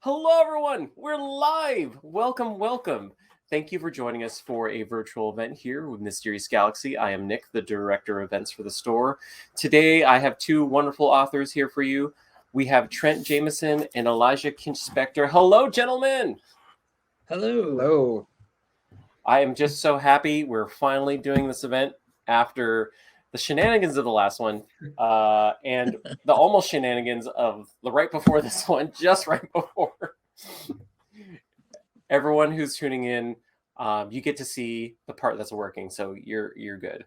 Hello, everyone. We're live. Welcome. Thank you for joining us for a virtual event here with Mysterious Galaxy. I am Nick, the director of events for the store. Today, I have two wonderful authors here for you. We have Trent Jameson and Elijah Kinch Spector. Hello, gentlemen. Hello. I am just so happy we're finally doing this event after the shenanigans of the last one and the almost shenanigans of the right before this one, just right before. Everyone who's tuning in, you get to see the part that's working, so you're good.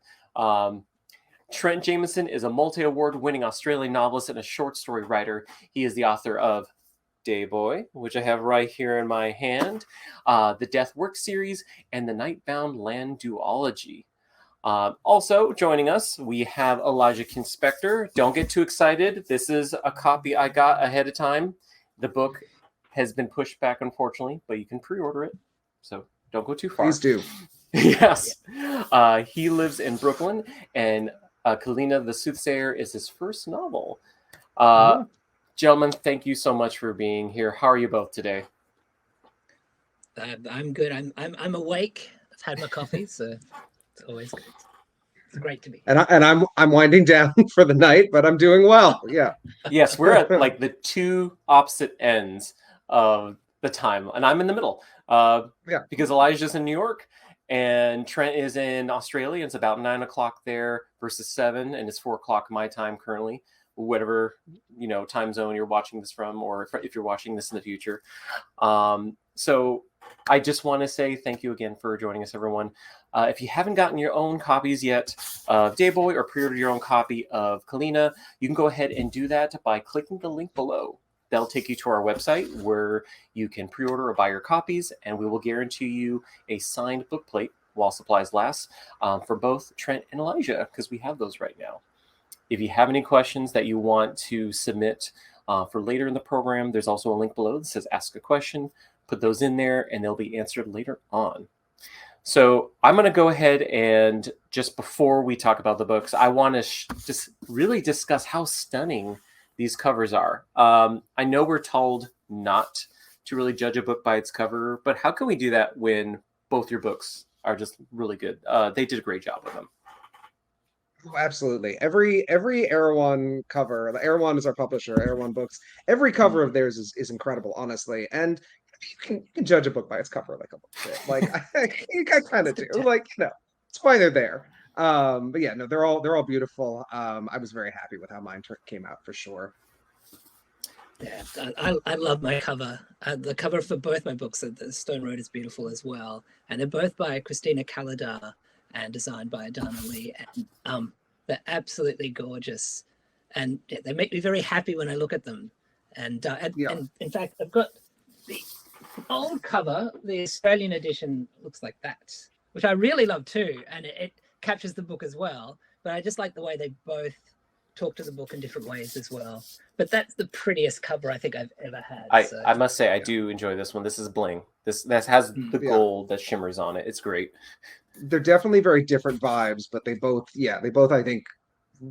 Trent Jameson is a multi-award winning Australian novelist and a short story writer. He is the author of Day Boy, which I have right here in my hand, the Death Work series, and the Nightbound Land duology. Also joining us, we have Elijah Kinch Spector. Don't get too excited. This is a copy I got ahead of time. The book has been pushed back, unfortunately, but you can pre-order it, so don't go too far. Please do. Yes. He lives in Brooklyn, and Kalina, the Soothsayer, is his first novel. Gentlemen, thank you so much for being here. How are you both today? I'm good. I'm awake. I've had my coffee, so it's always good. It's great to be. And I'm winding down for the night, but I'm doing well. Yeah. Yes, we're at like the two opposite ends of the time, and I'm in the middle. Because Elijah's in New York and Trent is in Australia. It's about 9 o'clock there versus 7, and it's 4 o'clock my time currently. Whatever time zone you're watching this from, or if you're watching this in the future. So I just want to say thank you again for joining us, everyone. If you haven't gotten your own copies yet of Day Boy or pre-ordered your own copy of Kalina, you can go ahead and do that by clicking the link below. That'll take you to our website where you can pre-order or buy your copies, and we will guarantee you a signed book plate while supplies last for both Trent and Elijah, because we have those right now. If you have any questions that you want to submit for later in the program, there's also a link below that says Ask a Question. Put those in there, and they'll be answered later on. So I'm going to go ahead and just before we talk about the books, I want to just really discuss how stunning these covers are. I know we're told not to really judge a book by its cover, but how can we do that when both your books are just really good? They did a great job with them. Oh, absolutely. Every Erewhon cover, the Erewhon is our publisher, Erewhon Books. Every cover of theirs is incredible, honestly. And you can judge a book by its cover like a little bit. Like I kind of do. Like, it's why they're there. But yeah, no, they're all beautiful. I was very happy with how mine came out for sure. Yeah, I love my cover. The cover for both my books, the Stone Road, is beautiful as well. And they're both by Christina Kalida and designed by Adana Lee. And they're absolutely gorgeous. And they make me very happy when I look at them. And in fact, I've got the old cover, the Australian edition looks like that, which I really love too. And it captures the book as well. But I just like the way they both talk to the book in different ways as well. But that's the prettiest cover I think I've ever had. I must say, I do enjoy this one. This is bling. That has the gold that shimmers on it. It's great. They're definitely very different vibes, but they both I think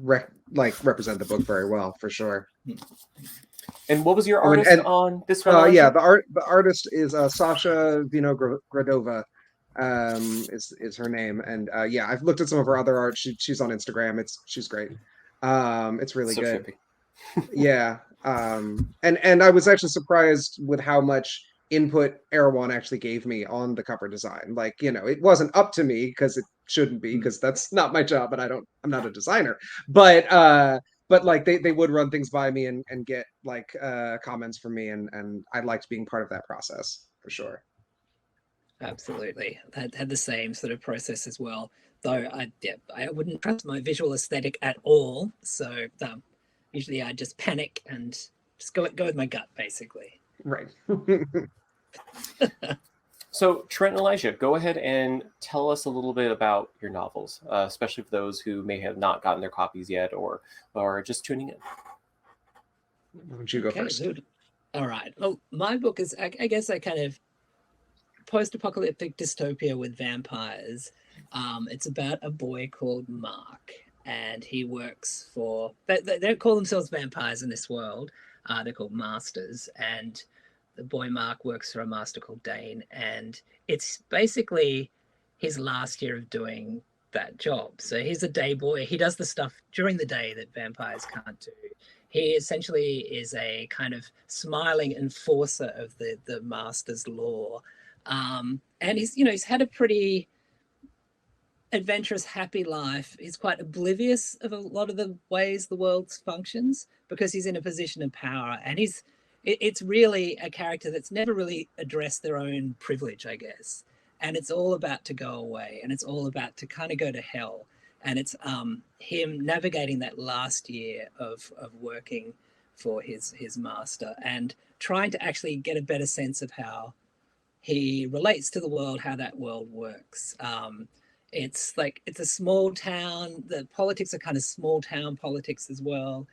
represent the book very well for sure. And what was your artist on this one? The artist is Sasha Vinogradova. Is her name, and I've looked at some of her other art. She's on Instagram. She's great. It's really so good. Yeah. And I was actually surprised with how much input Erewhon actually gave me on the cover design. Like, it wasn't up to me because it shouldn't be, because that's not my job and I'm not a designer. But like they would run things by me and get like comments from me, and I liked being part of that process for sure. Absolutely. I had the same sort of process as well. Though I wouldn't trust my visual aesthetic at all. So usually I just panic and just go with my gut, basically. Right. So Trent and Elijah, go ahead and tell us a little bit about your novels, especially for those who may have not gotten their copies yet or are just tuning in. Why don't you go first? Good. All right. Well, my book is, I guess, a kind of post-apocalyptic dystopia with vampires. It's about a boy called Mark, and he works for... They don't call themselves vampires in this world. They're called masters, and the boy Mark works for a master called Dane, and it's basically his last year of doing that job. So he's a day boy. He does the stuff during the day that vampires can't do. He essentially is a kind of smiling enforcer of the master's law. And he's had a pretty adventurous, happy life. He's quite oblivious of a lot of the ways the world functions because he's in a position of power. And it's really a character that's never really addressed their own privilege, I guess. And it's all about to go away, and it's all about to kind of go to hell. And it's him navigating that last year of working for his master and trying to actually get a better sense of how he relates to the world, how that world works. It's a small town. The politics are kind of small town politics as well.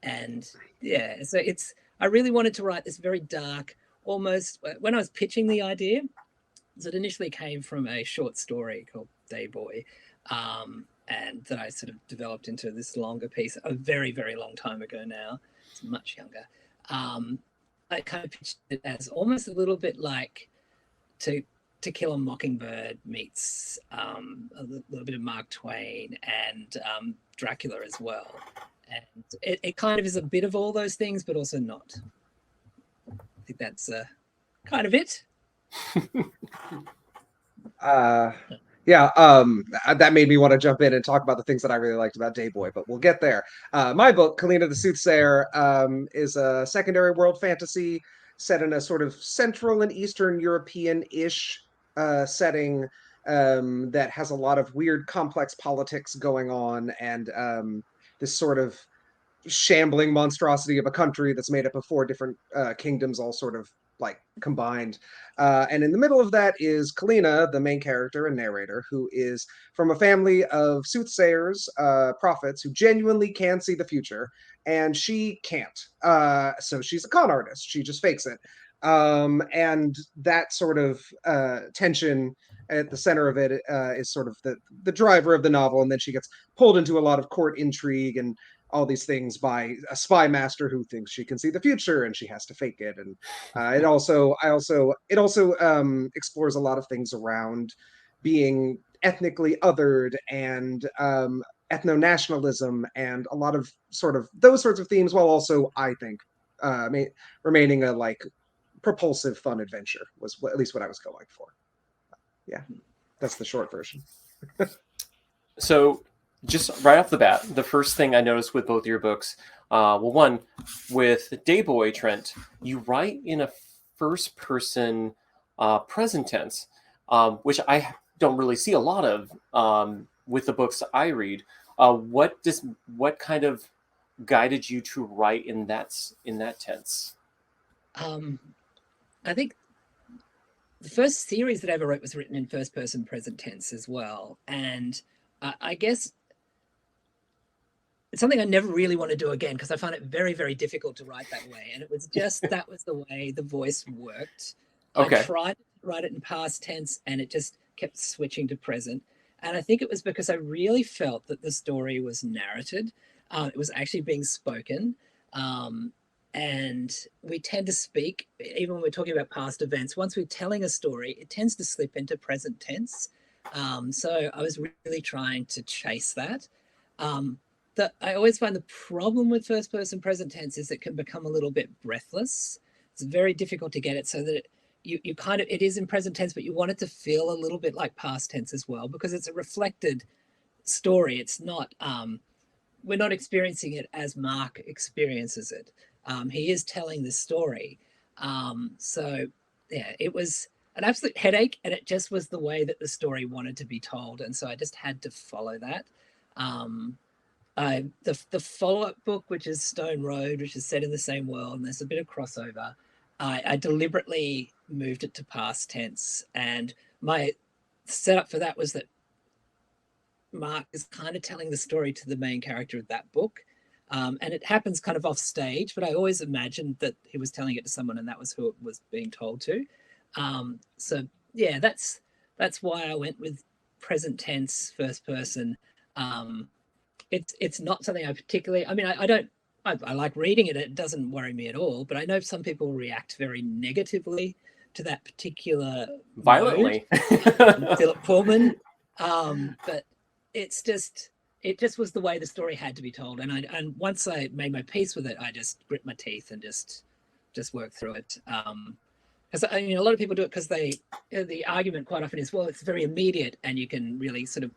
And yeah, so I really wanted to write this very dark, almost, when I was pitching the idea, so it initially came from a short story called Day Boy, and that I sort of developed into this longer piece a very, very long time ago now. It's much younger. I kind of pitched it as almost a little bit like To Kill a Mockingbird meets a little bit of Mark Twain and Dracula as well. And it kind of is a bit of all those things, but also not. I think that's kind of it. That made me want to jump in and talk about the things that I really liked about Day Boy, but we'll get there. My book, Kalina the Soothsayer, is a secondary world fantasy set in a sort of Central and Eastern European-ish setting that has a lot of weird, complex politics going on, and this sort of shambling monstrosity of a country that's made up of 4 different kingdoms, all sort of like combined. And in the middle of that is Kalina, the main character and narrator, who is from a family of soothsayers, prophets, who genuinely can see the future, and she can't. So she's a con artist. She just fakes it. And that sort of tension at the center of it is sort of the driver of the novel. And then she gets pulled into a lot of court intrigue and all these things by a spy master who thinks she can see the future and she has to fake it. And it also explores a lot of things around being ethnically othered and ethno-nationalism and a lot of sort of those sorts of themes, while also, I think, remaining a like propulsive, fun adventure was at least what I was going for. Yeah, that's the short version. So just right off the bat, the first thing I noticed with both your books, one, with Day Boy, Trent, you write in a first-person present tense, which I don't really see a lot of with the books I read. What kind of guided you to write in that tense? I think the first series that I ever wrote was written in first-person present tense as well, and I guess it's something I never really want to do again because I found it very, very difficult to write that way. And it was just that was the way the voice worked. Okay. I tried to write it in past tense and it just kept switching to present. And I think it was because I really felt that the story was narrated. It was actually being spoken. And we tend to speak, even when we're talking about past events, once we're telling a story, it tends to slip into present tense. So I was really trying to chase that. I always find the problem with first-person present tense is it can become a little bit breathless. It's very difficult to get it so that you kind of, it is in present tense, but you want it to feel a little bit like past tense as well, because it's a reflected story. It's not, we're not experiencing it as Mark experiences it. He is telling the story. So yeah, it was an absolute headache, and it just was the way that the story wanted to be told. And so I just had to follow that. The follow-up book, which is Stone Road, which is set in the same world, and there's a bit of crossover, I deliberately moved it to past tense. And my setup for that was that Mark is kind of telling the story to the main character of that book. And it happens kind of off stage, but I always imagined that he was telling it to someone and that was who it was being told to. So yeah, that's why I went with present tense, first person. It's not something I particularly, I mean, I don't I like reading it. It doesn't worry me at all. But I know some people react very negatively to that particular violently. Philip Pullman. But it just was the way the story had to be told. And once I made my peace with it, I just grit my teeth and just worked through it. Because a lot of people do it because the argument quite often is, well, it's very immediate and you can really sort of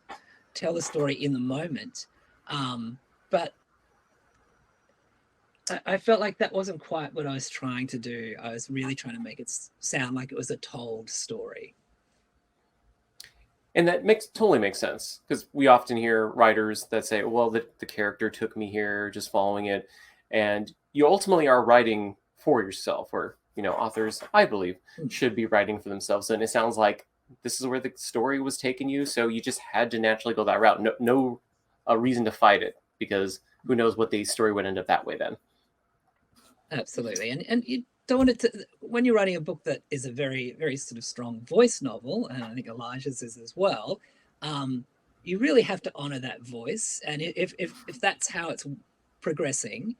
tell the story in the moment. But I felt like that wasn't quite what I was trying to do. I was really trying to make it sound like it was a told story. And that totally makes sense, because we often hear writers that say, well, the character took me here, just following it. And you ultimately are writing for yourself, or, authors, I believe, should be writing for themselves. And it sounds like this is where the story was taking you. So you just had to naturally go that route. No reason to fight it, because who knows what the story would end up that way then. Absolutely. And you don't want it to, when you're writing a book that is a very, very sort of strong voice novel, and I think Elijah's is as well, you really have to honor that voice. And if that's how it's progressing,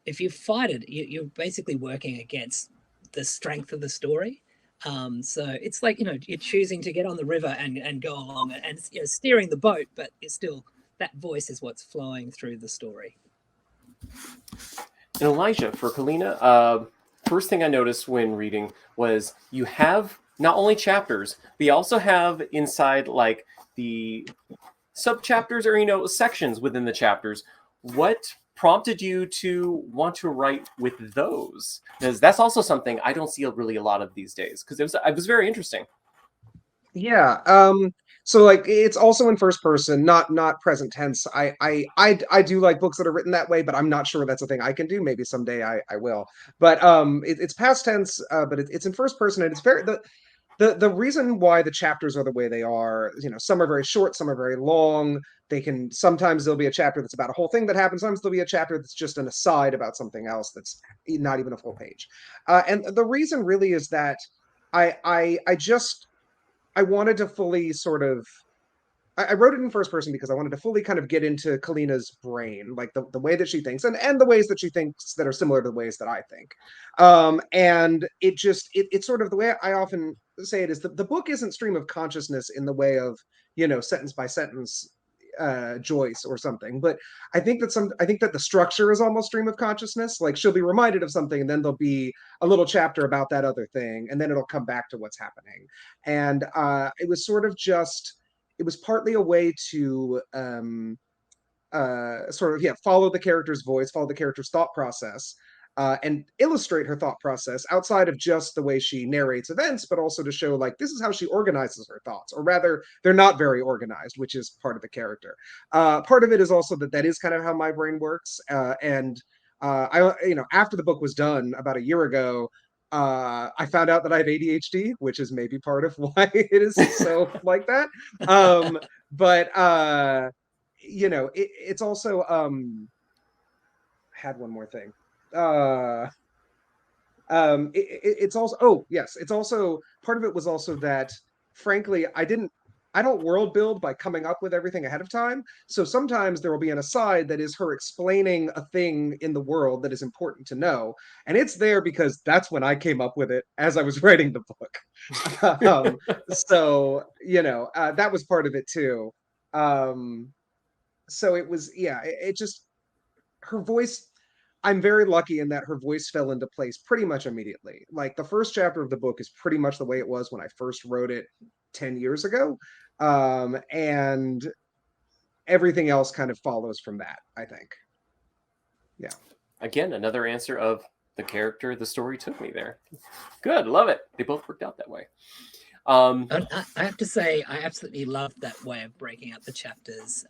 if you fight it, you're basically working against the strength of the story. So it's like, you're choosing to get on the river and go along and steering the boat, but it's still, that voice is what's flowing through the story. And Elijah, for Kalina, first thing I noticed when reading was you have not only chapters, but you also have inside like the sub-chapters or, sections within the chapters. What prompted you to want to write with those? Because that's also something I don't see really a lot of these days, because it was very interesting. Yeah. So like it's also in first person, not present tense. I do like books that are written that way, but I'm not sure that's a thing I can do. Maybe someday I will. But it's past tense, but it's in first person, and it's very the reason why the chapters are the way they are, some are very short, some are very long. Sometimes there'll be a chapter that's about a whole thing that happens. Sometimes there'll be a chapter that's just an aside about something else that's not even a full page. And the reason really is that I wanted to fully sort of, I wrote it in first person because I wanted to fully kind of get into Kalina's brain, like the way that she thinks and the ways that she thinks that are similar to the ways that I think. And it's sort of the way I often say it is the book isn't stream of consciousness in the way of, sentence by sentence Joyce or something. But I think that the structure is almost stream of consciousness. Like she'll be reminded of something and then there'll be a little chapter about that other thing, and then it'll come back to what's happening. And it was sort of it was partly a way to follow the character's voice, follow the character's thought process, and illustrate her thought process outside of just the way she narrates events, but also to show like this is how she organizes her thoughts, or rather they're not very organized, which is part of the character. Part of it is also that is kind of how my brain works. And after the book was done about a year ago, I found out that I have ADHD, which is maybe part of why it is so like that. But it's also had one more thing. It's also it's also part of it was also that frankly I don't world build by coming up with everything ahead of time. So sometimes there will be an aside that is her explaining a thing in the world that is important to know. And it's there because that's when I came up with it as I was writing the book. So, that was part of it too. So it was, it just, her voice, I'm very lucky in that her voice fell into place pretty much immediately. Like the first chapter of the book is pretty much the way it was when I first wrote it 10 years ago. And everything else kind of follows from that, I think. Yeah. Again, another answer of the character, the story took me there. Good. Love it. They both worked out that way. I have to say, I absolutely love that way of breaking up the chapters.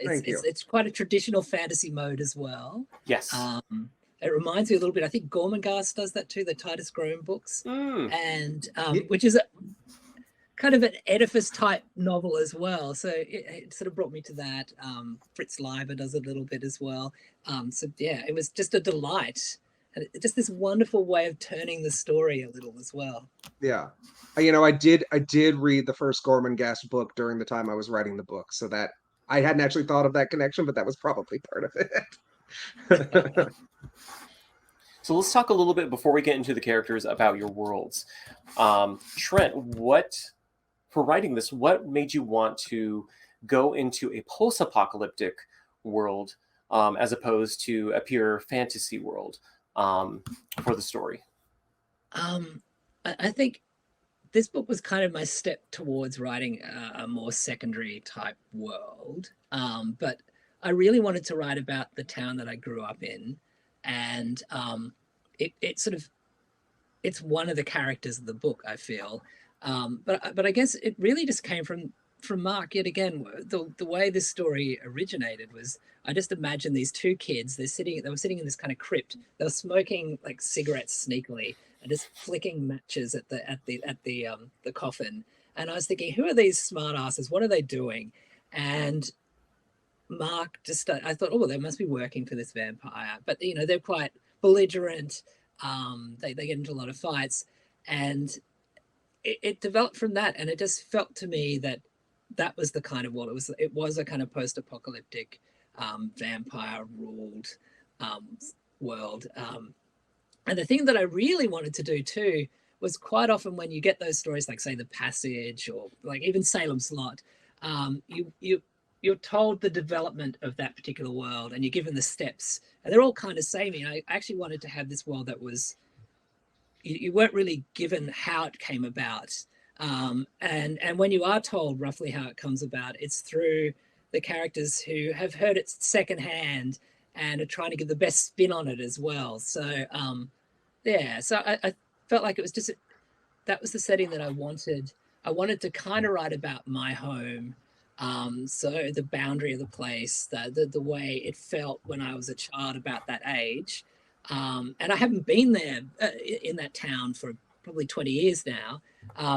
It's quite a traditional fantasy mode as well. Yes. It reminds me a little bit, I think Gormenghast does that too, the Titus Groom books. And which is kind of an edifice type novel as well. So it sort of brought me to that. Fritz Leiber does a little bit as well. So yeah, it was just a delight. And just this wonderful way of turning the story a little as well. Yeah. I did read the first Gormenghast book during the time I was writing the book, so that I hadn't actually thought of that connection, but that was probably part of it. So let's talk a little bit before we get into the characters about your worlds. Trent, for writing this, what made you want to go into a post-apocalyptic world as opposed to a pure fantasy world for the story? I think this book was kind of my step towards writing a more secondary type world. But I really wanted to write about the town that I grew up in. And it's one of the characters of the book, I feel. But I guess it really just came from Mark. Yet again, the way this story originated was I just imagined these two kids. They were sitting in this kind of crypt. They were smoking like cigarettes sneakily and just flicking matches at the coffin. And I was thinking, who are these smart asses? What are they doing? And Mark I thought, oh, they must be working for this vampire. But they're quite belligerent. They get into a lot of fights, and it developed from that. And it just felt to me that was the kind of world it was. It was a kind of post-apocalyptic, vampire-ruled world. And the thing that I really wanted to do too was quite often when you get those stories, like say The Passage or like even Salem's Lot, you're told the development of that particular world and you're given the steps, and they're all kind of samey. I actually wanted to have this world that was, you weren't really given how it came about. And when you are told roughly how it comes about, it's through the characters who have heard it secondhand and are trying to give the best spin on it as well. So so I felt like it was just, that was the setting that I wanted. I wanted to kind of write about my home. So the boundary of the place, the way it felt when I was a child about that age. And I haven't been there in that town for probably 20 years now.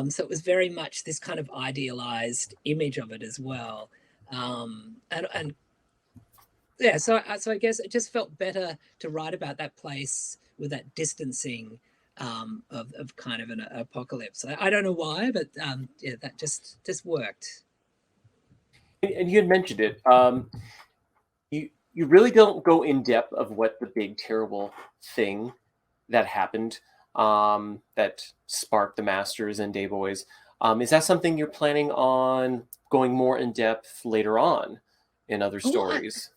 So it was very much this kind of idealized image of it as well. So I guess it just felt better to write about that place with that distancing of kind of an apocalypse. I don't know why, but that just worked. And you had mentioned it. You really don't go in depth of what the big terrible thing that happened that sparked the Masters and Day Boys. Is that something you're planning on going more in depth later on in other stories?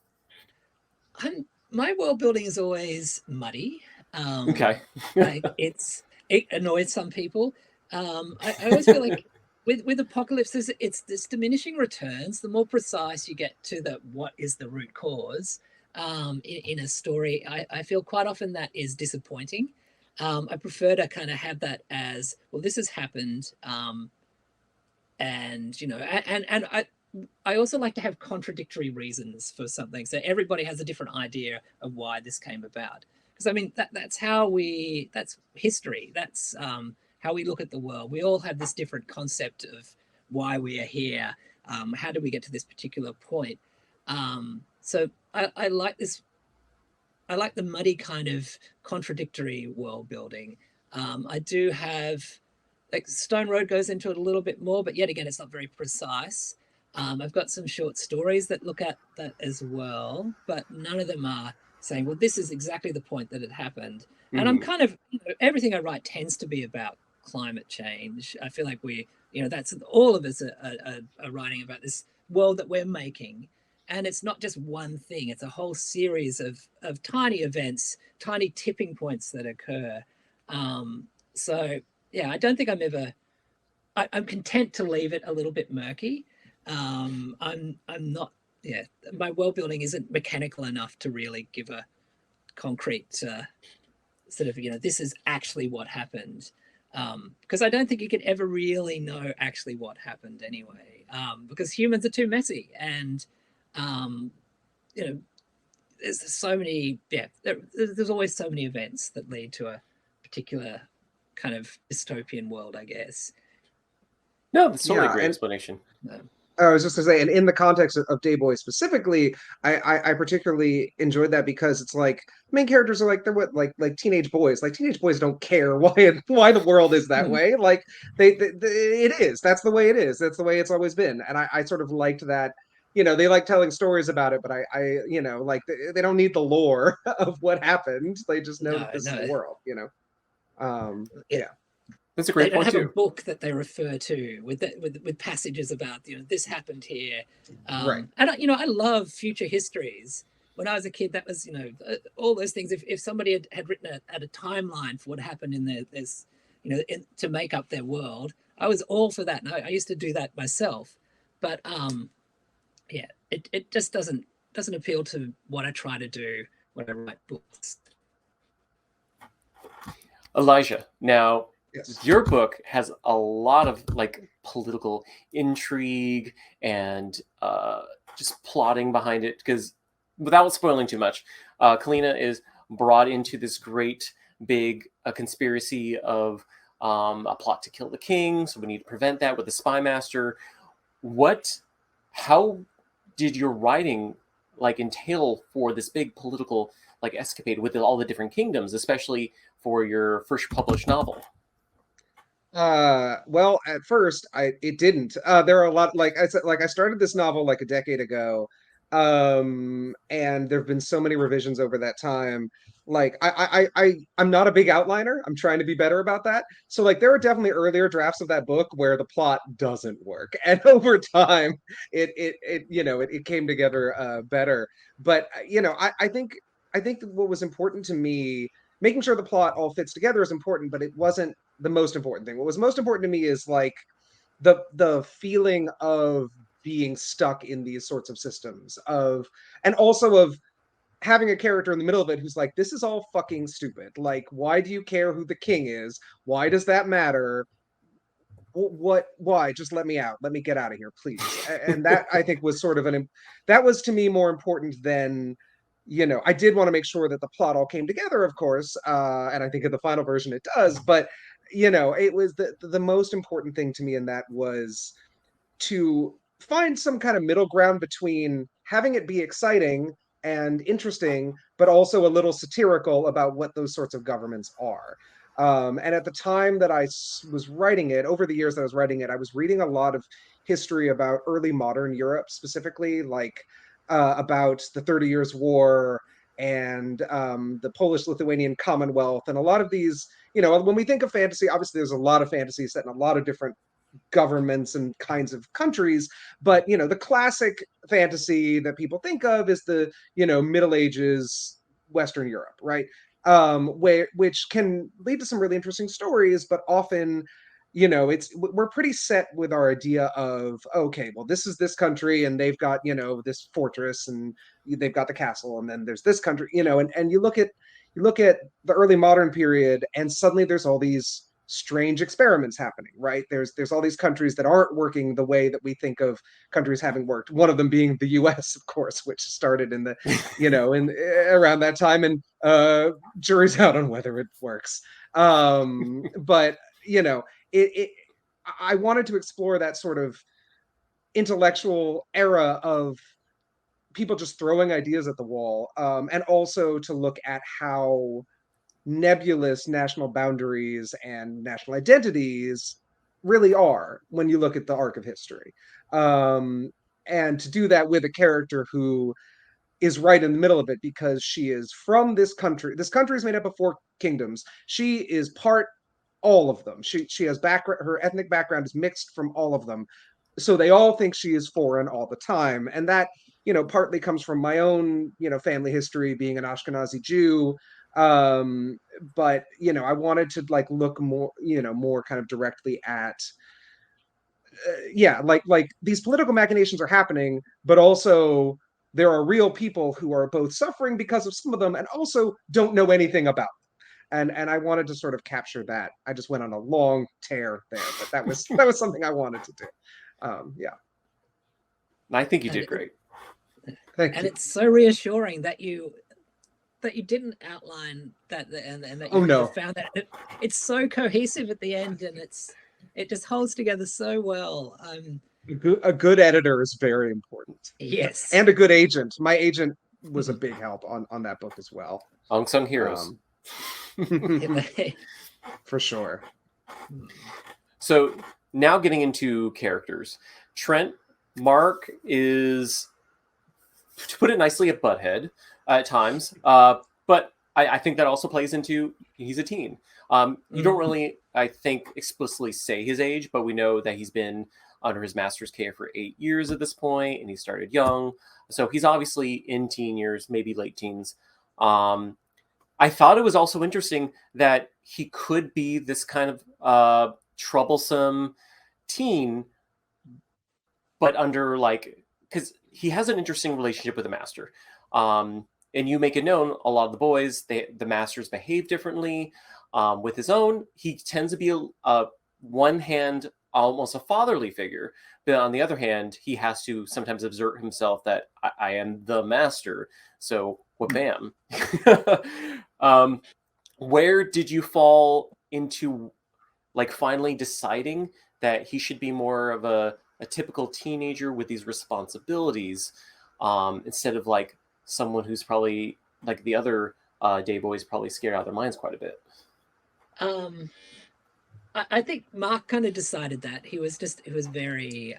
My world building is always muddy. Okay. It annoys some people. I always feel like with apocalypse, it's this diminishing returns. The more precise you get to what is the root cause in a story, I feel quite often that is disappointing. I prefer to kind of have that as, well, this has happened, and I also like to have contradictory reasons for something. So everybody has a different idea of why this came about. Because I mean, that's history. That's how we look at the world. We all have this different concept of why we are here. How do we get to this particular point? So I like this. I like the muddy kind of contradictory world building. I do have, like, Stone Road goes into it a little bit more, but yet again, it's not very precise. I've got some short stories that look at that as well, but none of them are saying, well, this is exactly the point that it happened. Mm-hmm. And I'm kind of, everything I write tends to be about climate change. I feel like that's all of us are writing about this world that we're making. And it's not just one thing, it's a whole series of tiny events, tiny tipping points that occur. So yeah, I don't think I'm content to leave it a little bit murky. I'm not, my world building isn't mechanical enough to really give a concrete sort of, this is actually what happened. Because I don't think you could ever really know actually what happened anyway, because humans are too messy. And, there's so many, there's always so many events that lead to a particular kind of dystopian world, I guess. No, that's totally a great explanation. I was just gonna say, and in the context of Day Boy specifically, I particularly enjoyed that because it's like main characters are like, they're what, like teenage boys. Like, teenage boys don't care why the world is that way. Like it is. That's the way it is. That's the way it's always been. And I sort of liked that they like telling stories about it, but I like they don't need the lore of what happened. They just know that this is the world, yeah. That's a great they don't point have too. a book that they refer to with passages about this happened here, right. And I love future histories. When I was a kid, that was all those things. If somebody had written a timeline for what happened in this to make up their world, I was all for that. And I used to do that myself, but yeah, it just doesn't appeal to what I try to do when I write books. Elijah, now Yes. your book has a lot of like political intrigue and just plotting behind it, because without spoiling too much, Kalina is brought into this great big conspiracy of a plot to kill the king, so we need to prevent that with the spy master. How did your writing like entail for this big political like escapade with all the different kingdoms, especially for your first published novel? Well, at first it didn't. There are a lot, like I said, like I started this novel like a decade ago. And there've been so many revisions over that time. Like I'm not a big outliner. I'm trying to be better about that. So like there are definitely earlier drafts of that book where the plot doesn't work. And over time it came together better. But I think that what was important to me, making sure the plot all fits together is important, but it wasn't the most important thing. What was most important to me is like the feeling of being stuck in these sorts of systems and also of having a character in the middle of it who's like, this is all fucking stupid. Like, why do you care who the king is? Why does that matter? Why? Just let me out. Let me get out of here, please. And that I think was sort of that was to me more important than, I did want to make sure that the plot all came together, of course. And I think in the final version it does, but it was the most important thing to me in that was to find some kind of middle ground between having it be exciting and interesting, but also a little satirical about what those sorts of governments are. And at the time that I was writing it, over the years that I was writing it, I was reading a lot of history about early modern Europe, specifically like about the 30 Years' War and the Polish-Lithuanian Commonwealth, and a lot of these, when we think of fantasy, obviously there's a lot of fantasy set in a lot of different governments and kinds of countries, but the classic fantasy that people think of is the Middle Ages Western Europe, right? Which can lead to some really interesting stories, but often we're pretty set with our idea of, okay, well, this is this country and they've got this fortress and they've got the castle, and then there's this country, and you look at the early modern period and suddenly there's all these strange experiments happening, right? There's all these countries that aren't working the way that we think of countries having worked. One of them being the US, of course, which started in the in around that time, and jury's out on whether it works. But I wanted to explore that sort of intellectual era of people just throwing ideas at the wall, and also to look at how nebulous national boundaries and national identities really are when you look at the arc of history. And to do that with a character who is right in the middle of it because she is from this country. This country is made up of 4 kingdoms. She is part all of them. She has background, her ethnic background is mixed from all of them. So they all think she is foreign all the time. And that, partly comes from my own, family history, being an Ashkenazi Jew. But I wanted to like look more, more kind of directly at like these political machinations are happening, but also there are real people who are both suffering because of some of them and also don't know anything about them. And I wanted to sort of capture that. I just went on a long tear there, but that was something I wanted to do. Yeah. I think you did great. Thank you. And it's so reassuring that you didn't outline that and that you found that it's so cohesive at the end, and it just holds together so well. A good editor is very important. Yes. And a good agent. My agent was a big help on that book as well. Unsung heroes. For sure. So now getting into characters. Trent Mark is, to put it nicely, a butthead at times. But I think that also plays into he's a teen. You don't really, I think, explicitly say his age, but we know that he's been under his master's care for 8 years at this point, and he started young. So he's obviously in teen years, maybe late teens. I thought it was also interesting that he could be this kind of troublesome teen, but under because he has an interesting relationship with the master. And you make it known, a lot of the boys, the masters behave differently. With his own, he tends to be a one-hand, almost a fatherly figure. But on the other hand, he has to sometimes exert himself that I am the master. So, bam. Where did you fall into finally deciding that he should be more of a typical teenager with these responsibilities instead of someone who's probably the other day boys probably scared out of their minds quite a bit? I think Mark kind of decided that. It was very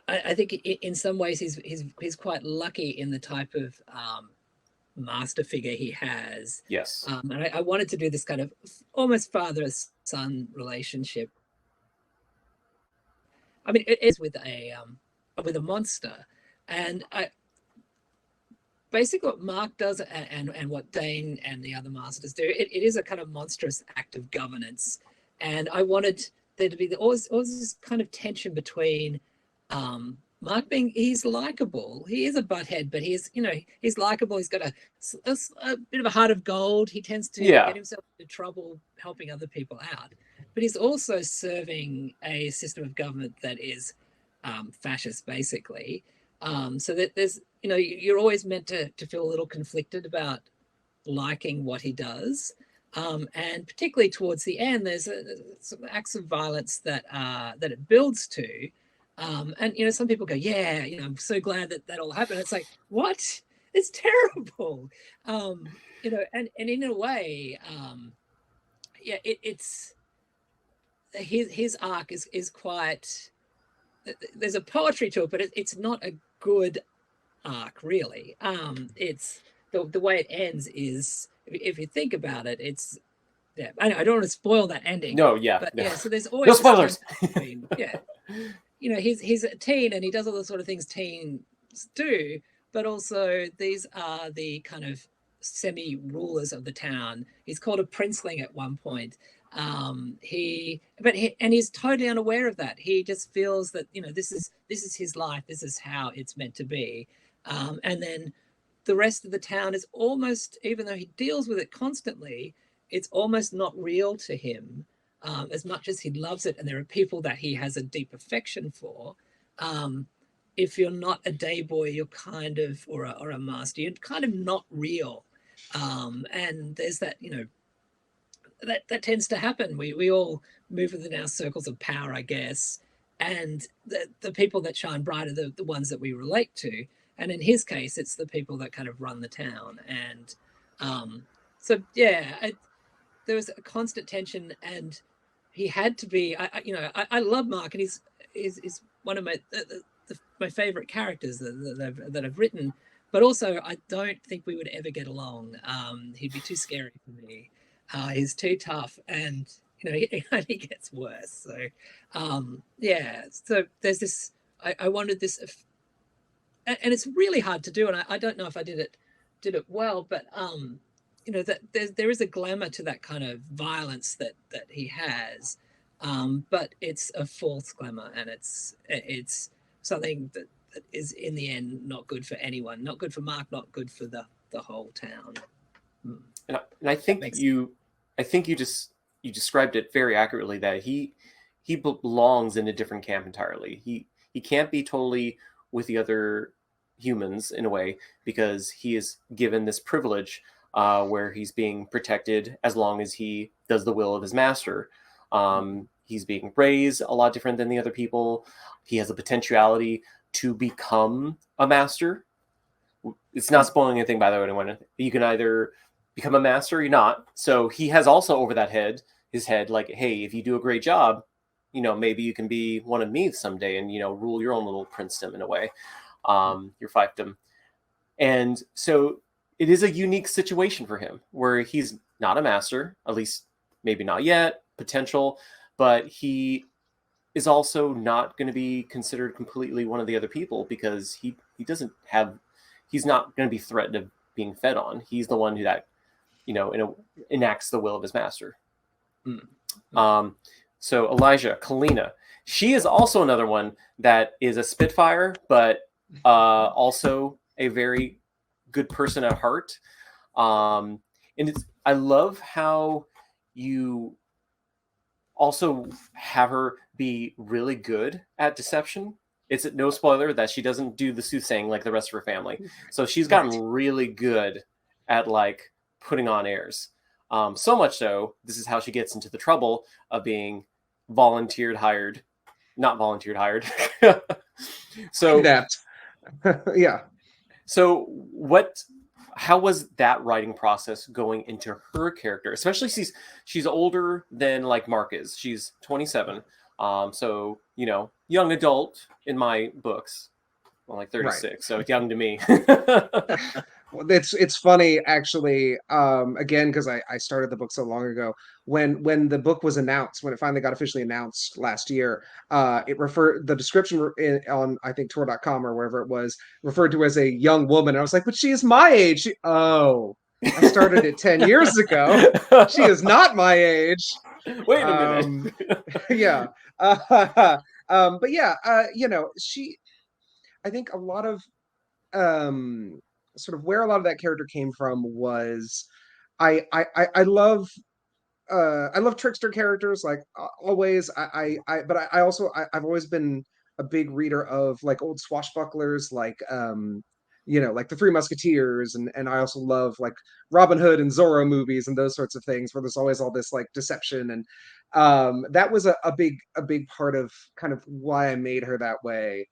I think in some ways he's quite lucky in the type of master figure he has. Yes. And I wanted to do this kind of almost father-son relationship. I mean, it is with a monster, and basically what Mark does and what Dane and the other masters do, it is a kind of monstrous act of governance. And I wanted there to be always this kind of tension between Mark he's likable. He is a butthead, but he's likable. He's got a bit of a heart of gold. He tends to get himself into trouble helping other people out. But he's also serving a system of government that is fascist, basically. So that there's, you're always meant to feel a little conflicted about liking what he does. And particularly towards the end, there's some acts of violence that it builds to. And, some people go, yeah, I'm so glad that all happened. It's like, what? It's terrible. And in a way, it's his arc is quite, there's a poetry to it, but it's not a good arc, really. It's the way it ends is, if you think about it, it's, I don't want to spoil that ending. No, so there's always no spoilers. He's a teen and he does all the sort of things teens do, but also these are the kind of semi-rulers of the town. He's called a princeling at one point. He's totally unaware of that. He just feels that this is his life. This is how it's meant to be. And then the rest of the town is almost, even though he deals with it constantly, it's almost not real to him. As much as he loves it, and there are people that he has a deep affection for, if you're not a day boy, you're kind of, or a master, you're kind of not real. And there's that, that tends to happen. We all move within our circles of power, I guess, and the people that shine bright are the ones that we relate to. And in his case, it's the people that kind of run the town. And there was a constant tension, and he had to be. I love Mark, and he's one of my favorite characters that I've written. But also, I don't think we would ever get along. He'd be too scary for me. He's too tough, and he only gets worse. So, So there's this. I wanted this, and it's really hard to do, and I don't know if I did it well, but that there is a glamour to that kind of violence that he has, but it's a false glamour, and it's something that is in the end not good for anyone, not good for Mark, not good for the whole town. And I think you described it very accurately, that he belongs in a different camp entirely. He can't be totally with the other humans in a way, because he is given this privilege where he's being protected as long as he does the will of his master. He's being raised a lot different than the other people. He has a potentiality to become a master. It's not spoiling anything, by the way, anyone. You can either become a master or you're not. So he has also over his head, like, hey, if you do a great job, maybe you can be one of me someday and, rule your own little princedom in a way, your fiefdom. And so it is a unique situation for him where he's not a master, at least maybe not yet, potential, but he is also not going to be considered completely one of the other people because he's not going to be threatened of being fed on. He's the one that, enacts the will of his master. So Elijah, Kalina, she is also another one that is a Spitfire, but also a very good person at heart. And I love how you also have her be really good at deception. It's no spoiler that she doesn't do the soothsaying like the rest of her family. So she's gotten really good at like putting on airs. So much so, this is how she gets into the trouble of being not volunteered hired. So that, yeah. So how was that writing process going into her character? Especially she's older than like Mark is. She's 27. So, young adult in my books. Well, like 36, right. So young to me. Well, it's funny actually, again, because I started the book so long ago. When the book was announced, when it finally got officially announced last year, the description on I think Tor.com or wherever it was referred to as a young woman. And I was like, but she is my age. I started it 10 years ago. She is not my age. Wait a minute. Yeah. But yeah, I think a lot of sort of where a lot of that character came from was I love trickster characters, like always. But I've always been a big reader of like old swashbucklers, like like the Three Musketeers, and I also love like Robin Hood and Zorro movies and those sorts of things where there's always all this like deception, and that was a big part of kind of why I made her that way.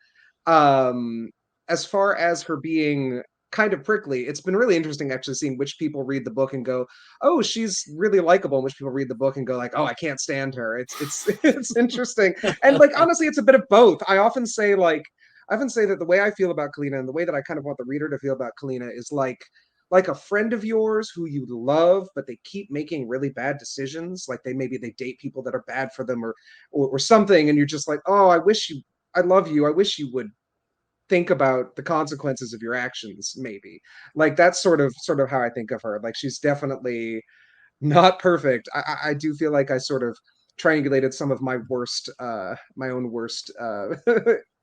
As far as her being kind of prickly, it's been really interesting actually seeing which people read the book and go, oh, she's really likable, and which people read the book and go like, oh, I can't stand her. It's interesting. And like honestly, it's a bit of both. I often say that the way I feel about Kalina and the way that I kind of want the reader to feel about Kalina is like a friend of yours who you love, but they keep making really bad decisions. Like maybe they date people that are bad for them or something, and you're just like, oh, I love you. I wish you would think about the consequences of your actions, maybe. Like that's sort of how I think of her. Like she's definitely not perfect. I do feel like I sort of triangulated some of my own worst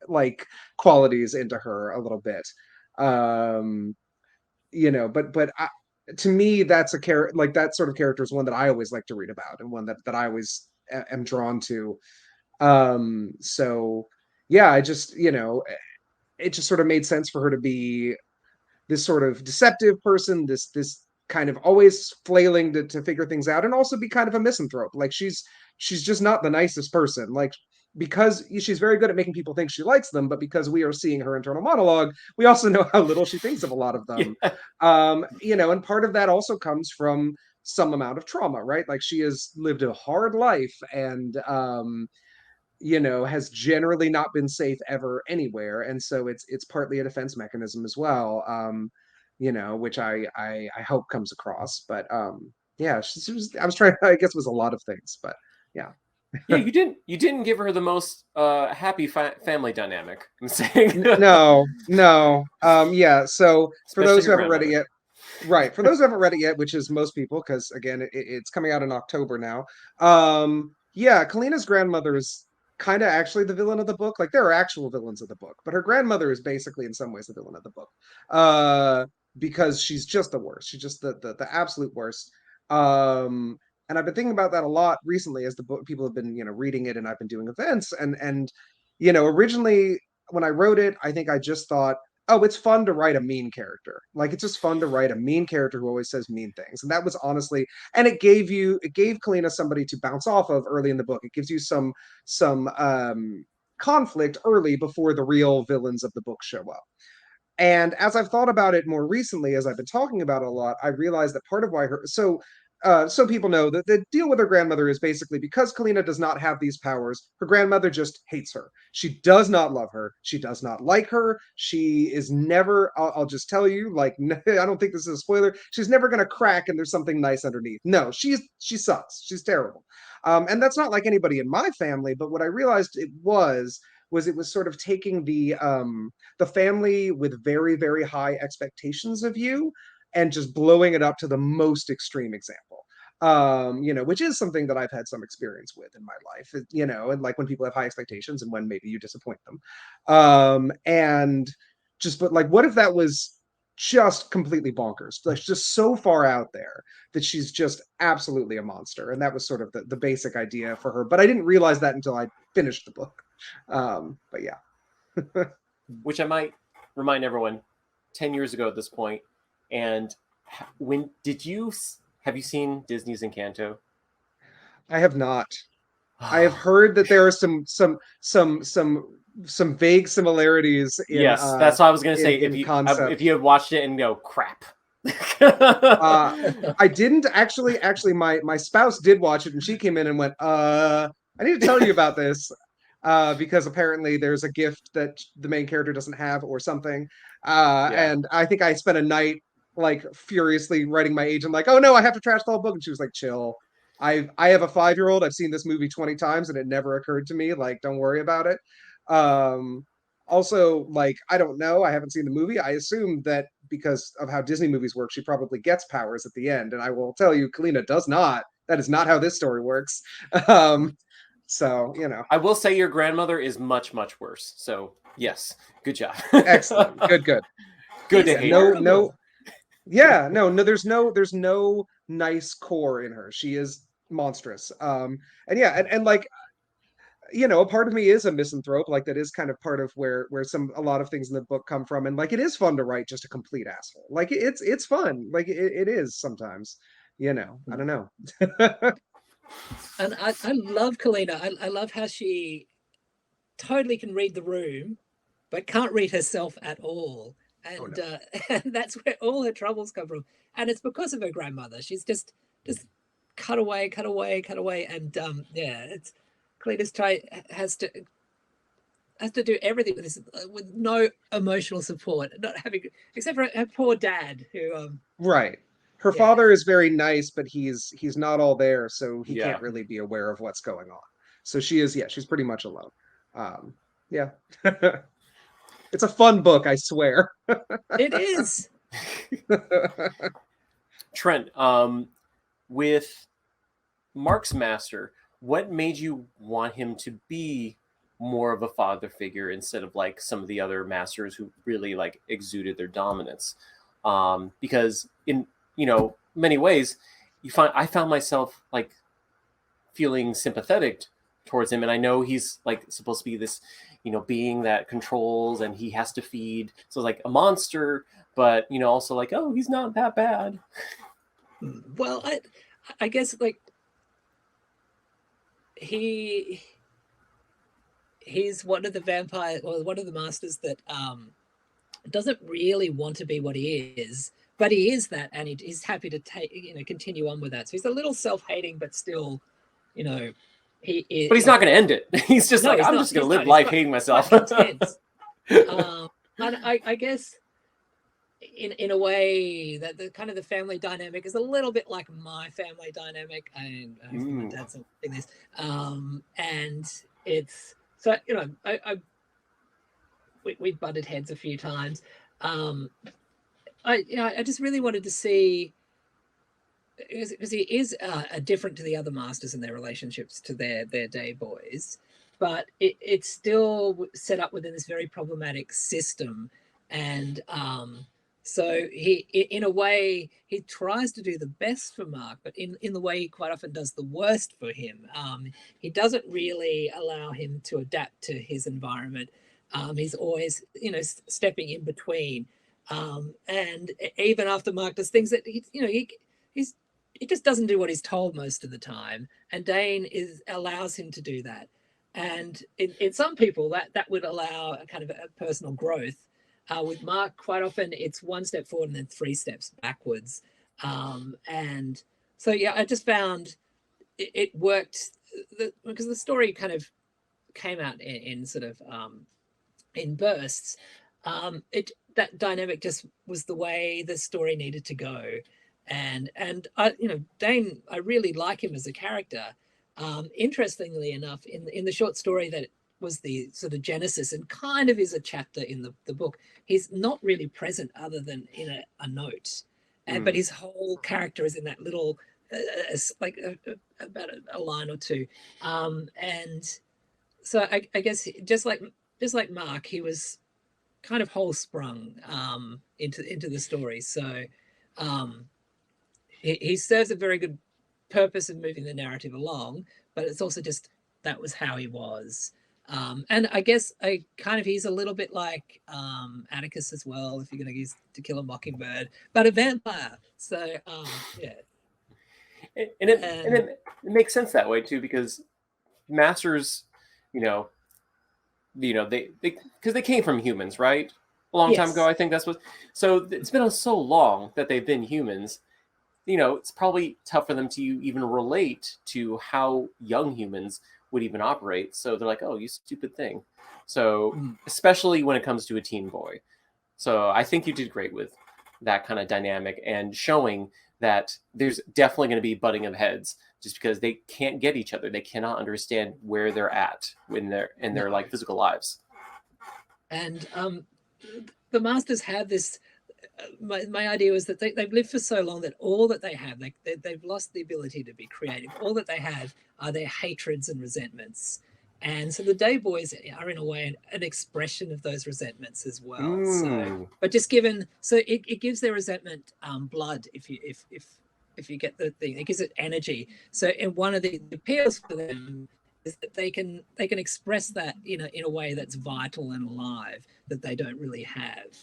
like qualities into her a little bit. But to me, that's a character, like that sort of character is one that I always like to read about, and one that I always am drawn to. So yeah, I just, it just sort of made sense for her to be this sort of deceptive person, this kind of always flailing to figure things out, and also be kind of a misanthrope. Like she's just not the nicest person. Like because she's very good at making people think she likes them, but because we are seeing her internal monologue, we also know how little she thinks of a lot of them. Yeah. And part of that also comes from some amount of trauma, right? Like she has lived a hard life and has generally not been safe ever anywhere, and so it's partly a defense mechanism as well, which I hope comes across. But yeah, I was trying, I guess it was a lot of things, but yeah. Yeah, you didn't give her the most happy family dynamic, I'm saying. No. Yeah, so for those who haven't read it yet, right, for those who haven't read it yet, which is most people, because again it's coming out in October now. Yeah, Kalina's grandmother is kind of actually the villain of the book. Like there are actual villains of the book, but her grandmother is basically in some ways the villain of the book, because she's just the worst. She's just the absolute worst. And I've been thinking about that a lot recently as the book people have been reading it, and I've been doing events, and originally when I wrote it, I think I just thought, oh, it's fun to write a mean character. Like it's just fun to write a mean character who always says mean things. And that was honestly, and it gave Kalina somebody to bounce off of early in the book. It gives you some conflict early before the real villains of the book show up. And as I've thought about it more recently, as I've been talking about it a lot, I realized that part of why so people know that the deal with her grandmother is basically because Kalina does not have these powers, her grandmother just hates her. She does not love her. She does not like her. She is never, I'll just tell you, like, I don't think this is a spoiler. She's never going to crack and there's something nice underneath. No, she sucks. She's terrible. And that's not like anybody in my family, but what I realized it was it was sort of taking the family with very, very high expectations of you and just blowing it up to the most extreme example. Which is something that I've had some experience with in my life, and like when people have high expectations and when maybe you disappoint them. But like, what if that was just completely bonkers, like just so far out there that she's just absolutely a monster? And that was sort of the basic idea for her, but I didn't realize that until I finished the book. But yeah. Which I might remind everyone, 10 years ago at this point. And when have you seen Disney's Encanto? I have not. I have heard that there are some vague similarities in, yes, that's what I was going to say. If you had watched it and go, crap. I didn't actually my spouse did watch it and she came in and went, I need to tell you about this. Because apparently there's a gift that the main character doesn't have or something. And I think I spent a night like furiously writing my agent like, oh no, I have to trash the whole book. And she was like, chill. I have a 5-year-old. I've seen this movie 20 times and it never occurred to me. Like, don't worry about it. Also, like, I don't know. I haven't seen the movie. I assume that because of how Disney movies work, she probably gets powers at the end. And I will tell you, Kalina does not. That is not how this story works. So, I will say your grandmother is much, much worse. So, yes, good job. Excellent. Good. Good to hear. No. There's no nice core in her. She is monstrous. And like, a part of me is a misanthrope. Like, that is kind of part of where a lot of things in the book come from. And like, it is fun to write just a complete asshole. Like, it's fun. Like, it is sometimes. I don't know. And I love Kalina. I love how she totally can read the room, but can't read herself at all. And and that's where all her troubles come from. And it's because of her grandmother. She's just cut away. And it's Kalina's has to do everything with this with no emotional support, not having except for her poor dad who right. Her father is very nice, but he's not all there, so he can't really be aware of what's going on. So she's pretty much alone. It's a fun book, I swear. It is. Trent, with Mark's master, what made you want him to be more of a father figure instead of like some of the other masters who really like exuded their dominance? Because in many ways, I found myself like feeling sympathetic towards him, and I know he's like supposed to be this, being that controls and he has to feed, so like a monster, but also like, oh, he's not that bad. Well, I guess like he's one of the vampire or one of the masters that doesn't really want to be what he is. But he is that, and he's happy to continue on with that. So he's a little self-hating, but still, he is. But he's not going to end it. He's just I'm just going to live life hating myself. Intense. And I guess, in a way, that the kind of the family dynamic is a little bit like my family dynamic, and my dad's in this. And it's so we butted heads a few times. I just really wanted to see, because he is different to the other masters in their relationships to their day boys, but it's still set up within this very problematic system. And so he, in a way, he tries to do the best for Mark, but in the way he quite often does the worst for him. He doesn't really allow him to adapt to his environment. He's always, stepping in between. And even after Mark does things that he just doesn't do what he's told most of the time, and Dane allows him to do that. And in some people that would allow a kind of a personal growth. With Mark, quite often it's one step forward and then 3 steps backwards. And So yeah, I just found it worked because the story kind of came out in sort of in bursts. That dynamic just was the way the story needed to go, and I, Dane, I really like him as a character. Interestingly enough, in the short story that was the sort of genesis and kind of is a chapter in the book, he's not really present other than in a note, but his whole character is in that little like about a line or two, and so I guess just like Mark, he was kind of whole sprung into the story. So he serves a very good purpose in moving the narrative along, but it's also just that was how he was. And I guess he's a little bit like Atticus as well, if you're going to use To Kill a Mockingbird, but a vampire. So yeah. And it makes sense that way too, because masters, they because they came from humans, right? A long time ago, I think that's what. So it's been so long that they've been humans. It's probably tough for them to even relate to how young humans would even operate. So they're like, "Oh, you stupid thing." So especially when it comes to a teen boy. So I think you did great with that kind of dynamic and showing that there's definitely going to be butting of heads just because they can't get each other. They cannot understand where they're at in their like physical lives. And the masters have this. My idea was that they've lived for so long that all that they have, they've lost the ability to be creative. All that they have are their hatreds and resentments. And so the day boys are in a way an expression of those resentments as well. So, but just given, so it gives their resentment blood if you get the thing, it gives it energy. So in one of the appeals for them is that they can express that in a way that's vital and alive that they don't really have.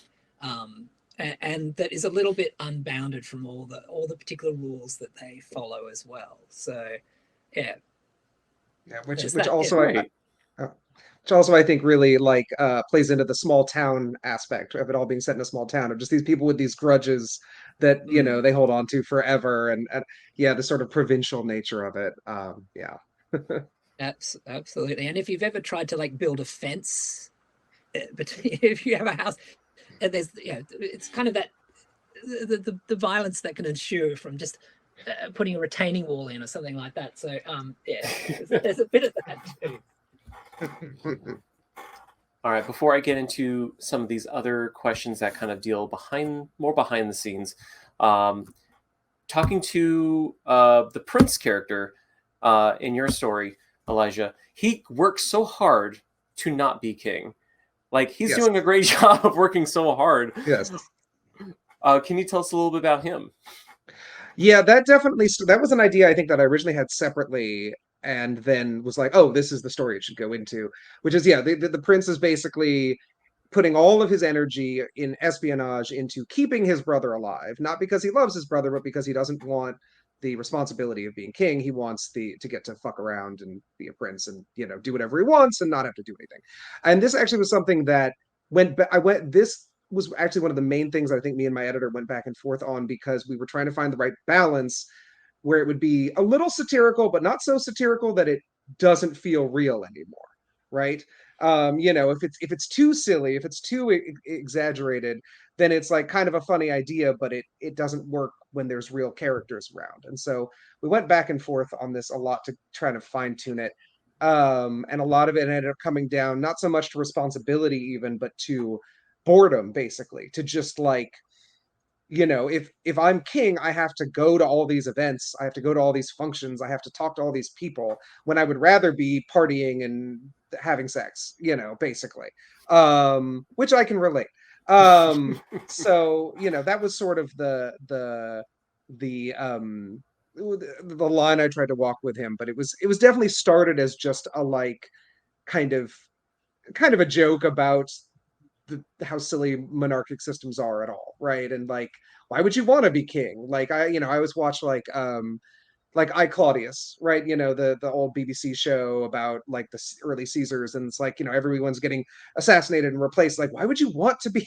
And that is a little bit unbounded from all the particular rules that they follow as well. So yeah. Yeah, which also I think really like plays into the small town aspect of it all being set in a small town, of just these people with these grudges that they hold on to forever, and yeah, the sort of provincial nature of it. Absolutely. And if you've ever tried to like build a fence, but if you have a house, and there's it's kind of that the violence that can ensue from just putting a retaining wall in or something like that. So there's a bit of that too. All right, before I get into some of these other questions that kind of deal more behind the scenes, talking to the Prince character in your story, Elijah, he works so hard to not be king. Like, he's doing a great job of working so hard. Yes. Can you tell us a little bit about him? Yeah, that was an idea I think that I originally had separately, and then was like, oh, this is the story it should go into, which is the prince is basically putting all of his energy in espionage into keeping his brother alive, not because he loves his brother, but because he doesn't want the responsibility of being king. He wants to get to fuck around and be a prince and do whatever he wants and not have to do anything. And this actually was something that this was actually one of the main things I think me and my editor went back and forth on, because we were trying to find the right balance where it would be a little satirical, but not so satirical that it doesn't feel real anymore, right? If it's too silly, if it's too exaggerated, then it's like kind of a funny idea, but it doesn't work when there's real characters around. And so we went back and forth on this a lot to try to fine tune it. And a lot of it ended up coming down not so much to responsibility even, but to boredom, basically, to just like, if I'm king, I have to go to all these events, I have to go to all these functions, I have to talk to all these people, when I would rather be partying and having sex, basically, which I can relate. So that was sort of the line I tried to walk with him, but it was definitely started as just a like kind of a joke about how silly monarchic systems are at all, right? And like, why would you want to be king? Like I always watch like I Claudius, right? The old BBC show about like the early Caesars, and it's like everyone's getting assassinated and replaced. Like, why would you want to be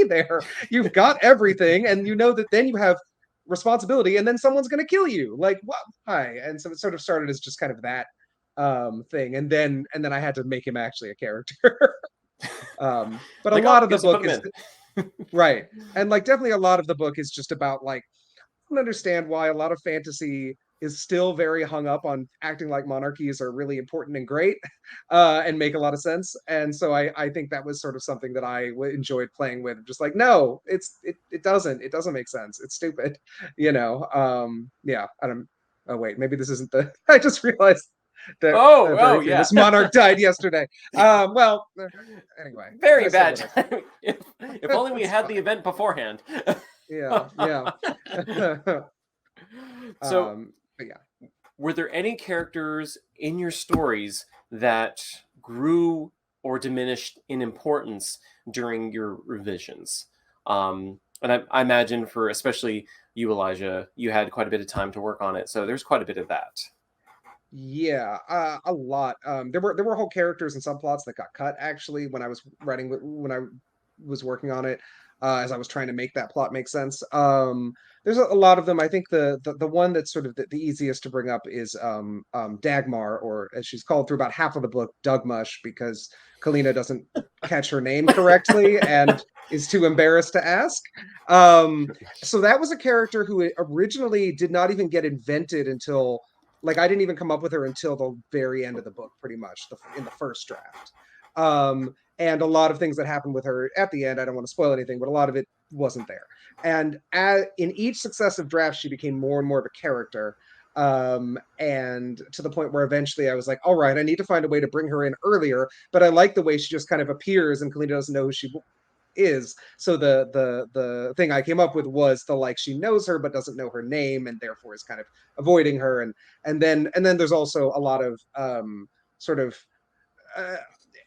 there? You've got everything, and that then you have responsibility, and then someone's going to kill you. Like, what? Why? And so it sort of started as just kind of that thing, and then I had to make him actually a character. But like, a lot of the book is right, and like definitely a lot of the book is just about like, I don't understand why a lot of fantasy is still very hung up on acting like monarchies are really important and great, and make a lot of sense. And so I think that was sort of something that I enjoyed playing with. Just like, no, it doesn't make sense. It's stupid, you know. Yeah, I don't. Oh wait, maybe this isn't the. I just realized that a very famous monarch died yesterday. Well, anyway, very bad. if only we had the event beforehand. Yeah. So, but yeah, were there any characters in your stories that grew or diminished in importance during your revisions? And I imagine for especially you, Elijah, you had quite a bit of time to work on it, so there's quite a bit of that. Yeah, a lot. There were whole characters and subplots that got cut actually when I was writing, when I was working on it, as I was trying to make that plot make sense. There's a lot of them. I think the one that's sort of the easiest to bring up is Dagmar, or as she's called through about half of the book, Dugmush, because Kalina doesn't catch her name correctly and is too embarrassed to ask. So that was a character who originally did not even get invented until, like, I didn't even come up with her until the very end of the book, pretty much, in the first draft. And a lot of things that happened with her at the end, I don't want to spoil anything, but a lot of it wasn't there. And in each successive draft, she became more and more of a character. And to the point where eventually I was like, all right, I need to find a way to bring her in earlier, but I like the way she just kind of appears and Kalina doesn't know who she is. So the thing I came up with was the, like, she knows her but doesn't know her name and therefore is kind of avoiding her. And then there's also a lot of sort of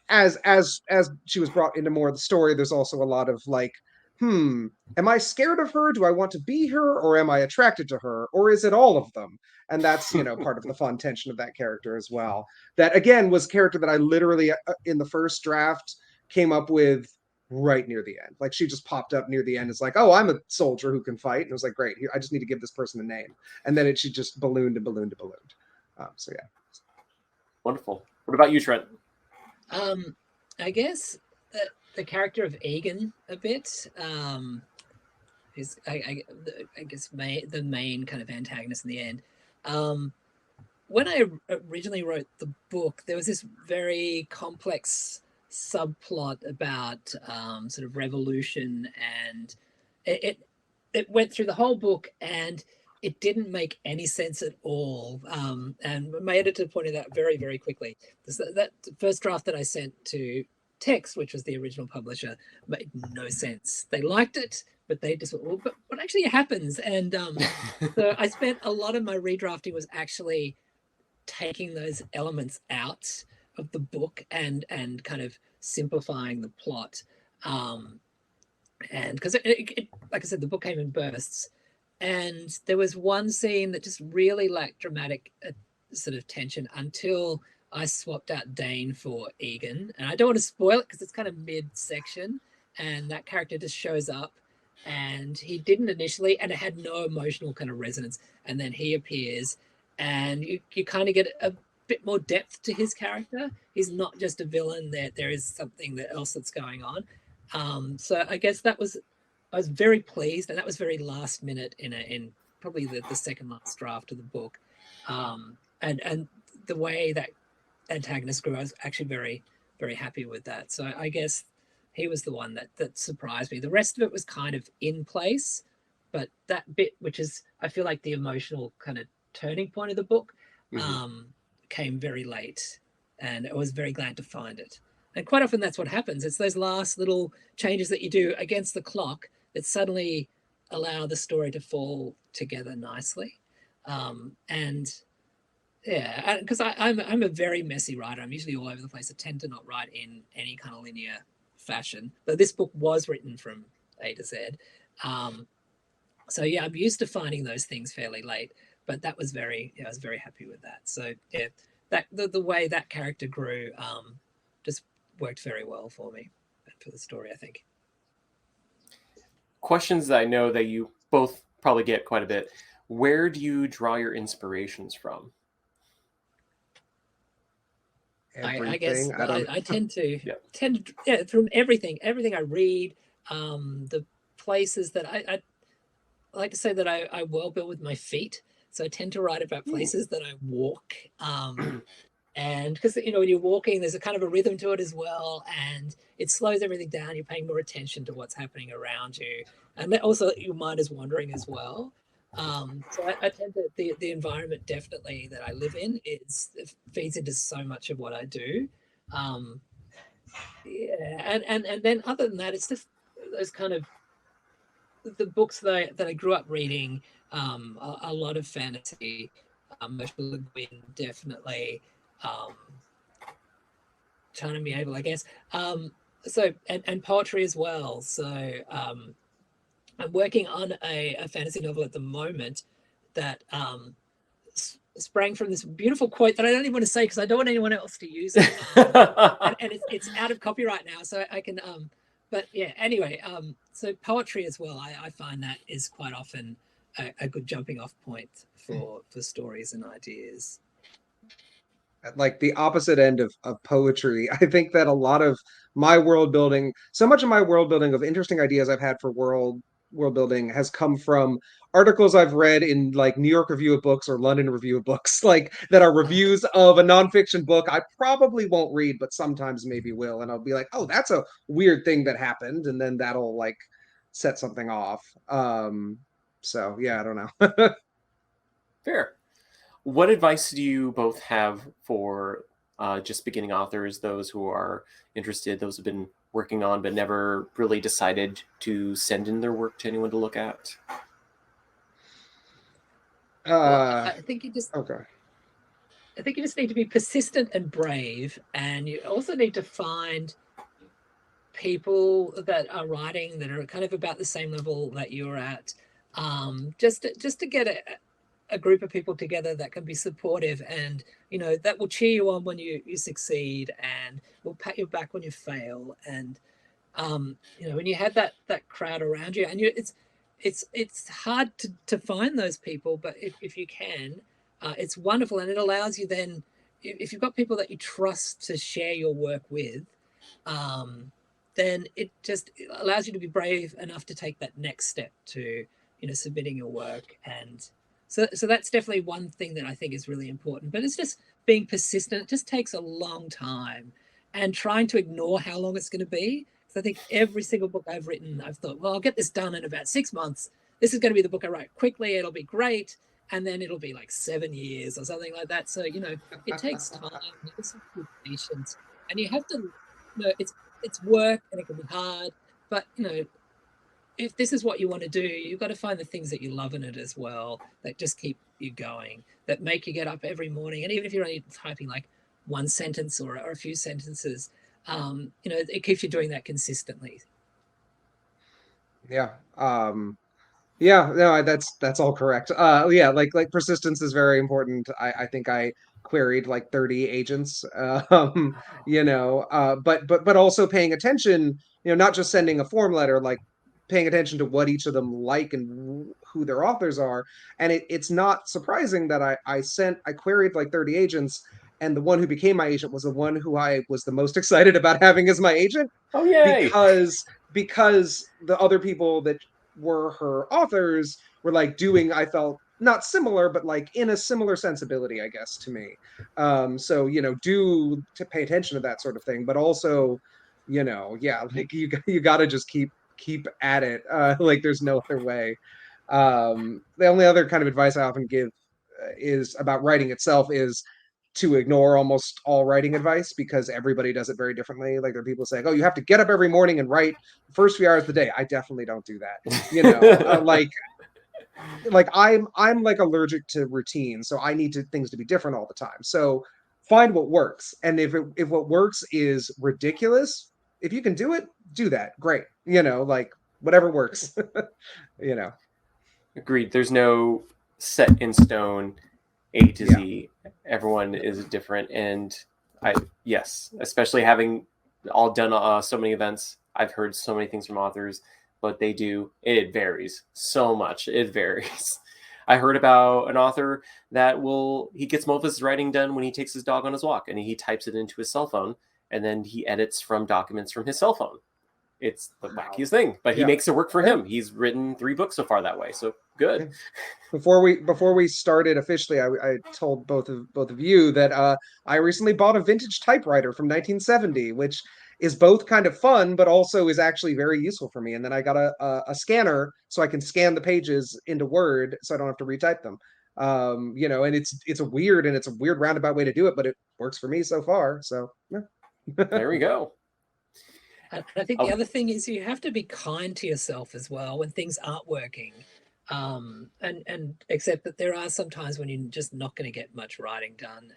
as she was brought into more of the story, there's also a lot of like, am I scared of her? Do I want to be her, or am I attracted to her, or is it all of them? And that's, you know, part of the fun tension of that character as well. That again was a character that I literally in the first draft came up with right near the end. Like, she just popped up near the end. It's like, oh, I'm a soldier who can fight. And it was like, great, here, I just need to give this person a name. And then she just ballooned and ballooned and ballooned. So yeah. Wonderful. What about you, Trent? I guess the character of Egan a bit is I guess the main kind of antagonist in the end. When I originally wrote the book, there was this very complex subplot about sort of revolution, and it went through the whole book and it didn't make any sense at all. And my editor pointed out very, very quickly. That first draft that I sent to Text, which was the original publisher, made no sense. They liked it, but they just, well, but what actually happens? And so I spent a lot of my redrafting was actually taking those elements out of the book and kind of simplifying the plot. And because it, like I said, the book came in bursts. And there was one scene that just really lacked dramatic sort of tension until I swapped out Dane for Egan. And I don't want to spoil it because it's kind of mid-section. And that character just shows up. And he didn't initially, and it had no emotional kind of resonance. And then he appears, and you kind of get a bit more depth to his character. He's not just a villain. There is something else that's going on. So I guess I was very pleased, and that was very last minute in probably the second last draft of the book. And the way that antagonist grew, I was actually very, very happy with that. So I guess he was the one that surprised me. The rest of it was kind of in place, but that bit, which is, I feel like the emotional kind of turning point of the book, came very late, and I was very glad to find it. And quite often that's what happens. It's those last little changes that you do against the clock that suddenly allow the story to fall together nicely. And yeah, because I'm a very messy writer. I'm usually all over the place. I tend to not write in any kind of linear fashion. But this book was written from A to Z. So yeah, I'm used to finding those things fairly late. But that was I was very happy with that. So yeah, that the way that character grew just worked very well for me and for the story, I think. Questions that I know that you both probably get quite a bit. Where do you draw your inspirations from? I guess I tend to yeah. From everything I read, the places that I like to say that I well build with my feet. So I tend to write about places that I walk. And because, you know, when you're walking, there's a kind of a rhythm to it as well. And it slows everything down. You're paying more attention to what's happening around you. And then also your mind is wandering as well. So I tend to, the environment definitely that I live in it feeds into so much of what I do. Yeah, and then other than that, it's just those kind of the books that I grew up reading, a lot of fantasy, Emotional Gwyn, definitely, China Miable, I guess. So and poetry as well. So I'm working on a fantasy novel at the moment that sprang from this beautiful quote that I don't even want to say because I don't want anyone else to use it. And it's out of copyright now, so I can. But yeah, anyway, so poetry as well. I find that is quite often a good jumping off point for stories and ideas. Like the opposite end of poetry. I think that a lot of my world building, so much of my world building of interesting ideas I've had for world building has come from articles I've read in like New York Review of Books or London Review of Books, like that are reviews of a nonfiction book I probably won't read, but sometimes maybe will. And I'll be like, oh, that's a weird thing that happened. And then that'll like set something off. So yeah, I don't know. Fair. What advice do you both have for just beginning authors, those who are interested, those who've been working on but never really decided to send in their work to anyone to look at? I think you just okay. I think you just need to be persistent and brave, and you also need to find people that are writing that are kind of about the same level that you're at. Just to get a group of people together that can be supportive and, you know, that will cheer you on when you succeed and will pat your back when you fail. And you know, when you have that crowd around you, and it's hard to find those people, but if you can, it's wonderful, and it allows you then, if you've got people that you trust to share your work with, then it just allows you to be brave enough to take that next step to, you know, submitting your work. And so that's definitely one thing that I think is really important. But it's just being persistent. It just takes a long time, and trying to ignore how long it's going to be. Because I think every single book I've written, I've thought, well, I'll get this done in about 6 months. This is going to be the book I write quickly. It'll be great. And then it'll be like 7 years or something like that. So, you know, it takes time. You just have to be patient. And you have to, you know, it's work and it can be hard. But, you know, if this is what you want to do, you've got to find the things that you love in it as well, that just keep you going, that make you get up every morning. And even if you're only typing like one sentence or a few sentences, you know, it keeps you doing that consistently. Yeah. Yeah, no, that's all correct. Yeah, like persistence is very important. I think I queried like 30 agents. You know, but also paying attention, you know, not just sending a form letter, like paying attention to what each of them like and who their authors are. And it's not surprising that I queried like 30 agents, and the one who became my agent was the one who I was the most excited about having as my agent. Oh, yay! Because the other people that were her authors were like doing, I felt, not similar, but like in a similar sensibility, I guess, to me. So, you know, do to pay attention to that sort of thing, but also, you know, yeah, like you got to just keep at it. Like there's no other way. The only other kind of advice I often give is about writing itself is to ignore almost all writing advice, because everybody does it very differently. Like there are people saying, oh, you have to get up every morning and write the first few hours of the day. I definitely don't do that. You know, like I'm like allergic to routine, so I need things to be different all the time. So find what works, and if what works is ridiculous, if you can do it, do that. Great. You know, like whatever works. You know. Agreed. There's no set in stone A to Z. Everyone is different, and yes, especially having all done so many events, I've heard so many things from authors but they do. It varies so much. It varies. I heard about an author that he gets most of his writing done when he takes his dog on his walk, and he types it into his cell phone, and then he edits from documents from his cell phone. It's the wackiest thing, but he makes it work for him. He's written 3 books so far that way, so good. Before we started officially, I told both of you that I recently bought a vintage typewriter from 1970, which is both kind of fun, but also is actually very useful for me. And then I got a scanner so I can scan the pages into Word, so I don't have to retype them. And it's a weird roundabout way to do it, but it works for me so far. So yeah. There we go. I think the other thing is you have to be kind to yourself as well when things aren't working, and accept that there are some times when you're just not going to get much writing done,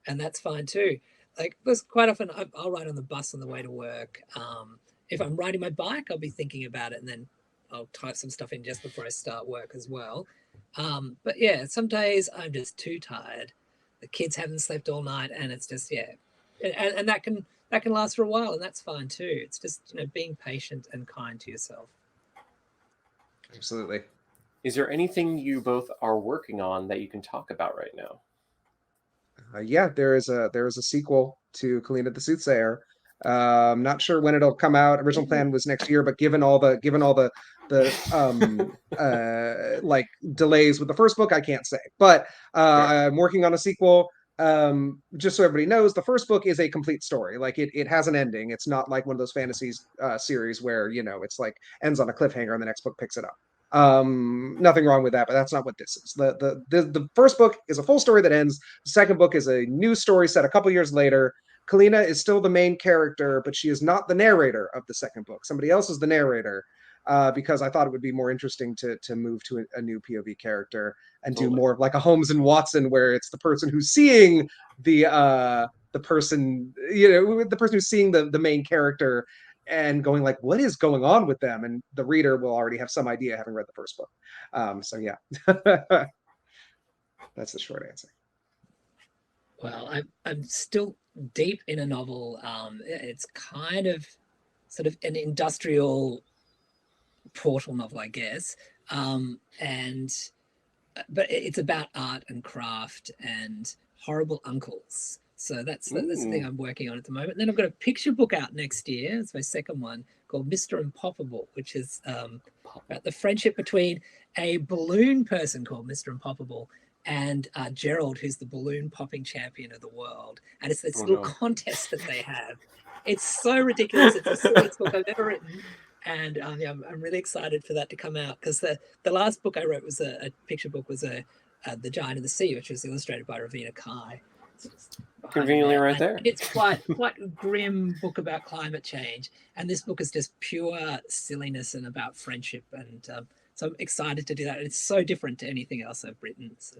and that's fine too. Like, there's quite often I'll write on the bus on the way to work. If I'm riding my bike, I'll be thinking about it, and then I'll type some stuff in just before I start work as well. But yeah, some days I'm just too tired. The kids haven't slept all night, and it's just and that can last for a while, and that's fine too. It's just being patient and kind to yourself. Absolutely. Is there anything you both are working on that you can talk about right now? There is a sequel to Kalina the Soothsayer. I'm not sure when it'll come out. Original plan was next year, but given all the like delays with the first book, I can't say. But I'm working on a sequel. Just so everybody knows, the first book is a complete story. Like it has an ending. It's not like one of those fantasy series where it's like ends on a cliffhanger and the next book picks it up. Nothing wrong with that, but that's not what this is. The first book is a full story that ends. The second book is a new story set a couple years later. Kalina is still the main character, but she is not the narrator of the second book. Somebody else is the narrator, because I thought it would be more interesting to move to a new POV character and do more of like a Holmes and Watson, where it's the person who's seeing the person, the person who's seeing the main character and going like, what is going on with them? And the reader will already have some idea having read the first book. So yeah, that's the short answer. Well, I'm still deep in a novel. It's kind of sort of an industrial portal novel, I guess. But it's about art and craft and horrible uncles. So that's the thing I'm working on at the moment. And then I've got a picture book out next year. It's my second one, called Mr. Impoppable, which is about the friendship between a balloon person called Mr. Impoppable and Gerald, who's the balloon popping champion of the world. And it's this little contest that they have. It's so ridiculous. It's the silliest book I've ever written. And I'm really excited for that to come out, because the last book I wrote was a picture book, was The Giant of the Sea, which was illustrated by Ravina Kai. Conveniently right there. It's quite a grim book about climate change, and this book is just pure silliness and about friendship, and so I'm excited to do that. It's so different to anything else I've written. So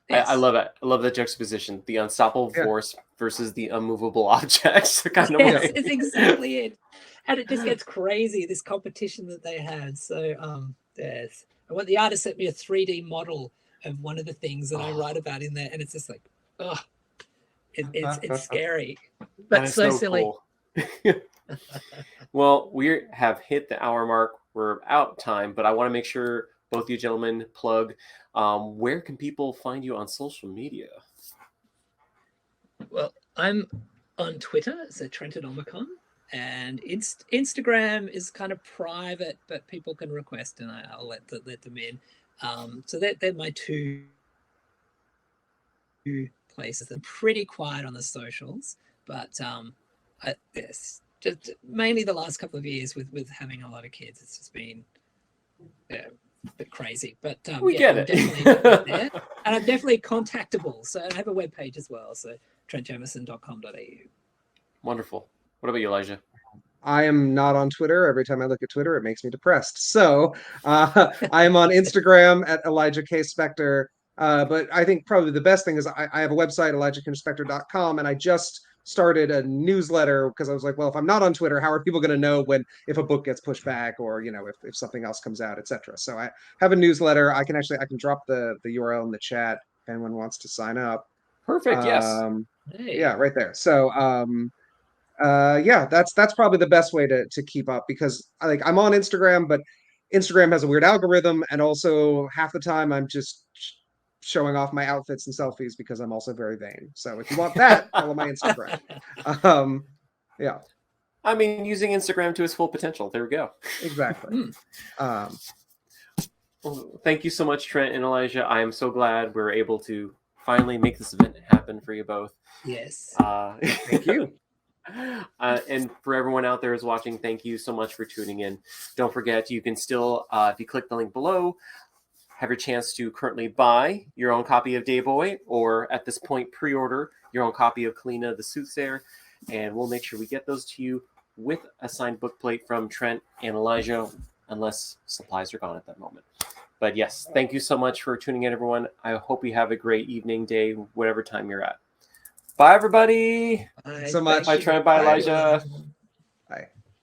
yes. I love it. I love that juxtaposition: the unstoppable force versus the unmovable objects. Kind of way. It's exactly it. And it just gets crazy, this competition that they had. So yes, and the artist sent me a 3D model of one of the things that I write about in there, and it's just like, it's scary, but so silly. Cool. Well, we have hit the hour mark. We're out of time, but I want to make sure both you gentlemen plug. Where can people find you on social media? Well, I'm on Twitter, so Trentonomicon, and Instagram is kind of private, but people can request, and I'll let them in. So they're my two places. I'm pretty quiet on the socials, but yes, just mainly the last couple of years with having a lot of kids, it's just been a bit crazy. But we get it. Definitely there, and I'm definitely contactable. So I have a webpage as well, so trentjameson.com.au. Wonderful. What about you, Elijah? I am not on Twitter. Every time I look at Twitter, it makes me depressed. So I am on Instagram at Elijah K. Spector. But I think probably the best thing is I have a website, ElijahKinchSpector.com, and I just started a newsletter because I was like, well, if I'm not on Twitter, how are people going to know if a book gets pushed back, or if something else comes out, etc. So I have a newsletter. I can drop the URL in the chat if anyone wants to sign up. Perfect. Yes. Yeah, right there. So yeah, that's probably the best way to keep up, because like I'm on Instagram, but Instagram has a weird algorithm, and also half the time I'm just showing off my outfits and selfies because I'm also very vain. So if you want that, follow my Instagram. Yeah. I mean, using Instagram to its full potential. There we go. Exactly. Well, thank you so much, Trent and Elijah. I am so glad we were able to finally make this event happen for you both. Yes. Thank you. And for everyone out there who's watching, thank you so much for tuning in. Don't forget, you can still, if you click the link below, have your chance to currently buy your own copy of Day Boy, or at this point, pre-order your own copy of Kalina the Soothsayer, and we'll make sure we get those to you with a signed book plate from Trent and Elijah, unless supplies are gone at that moment. But yes, thank you so much for tuning in, everyone. I hope you have a great evening, day, whatever time you're at. Bye, everybody. Bye so much. Bye, Trent. Bye, Elijah.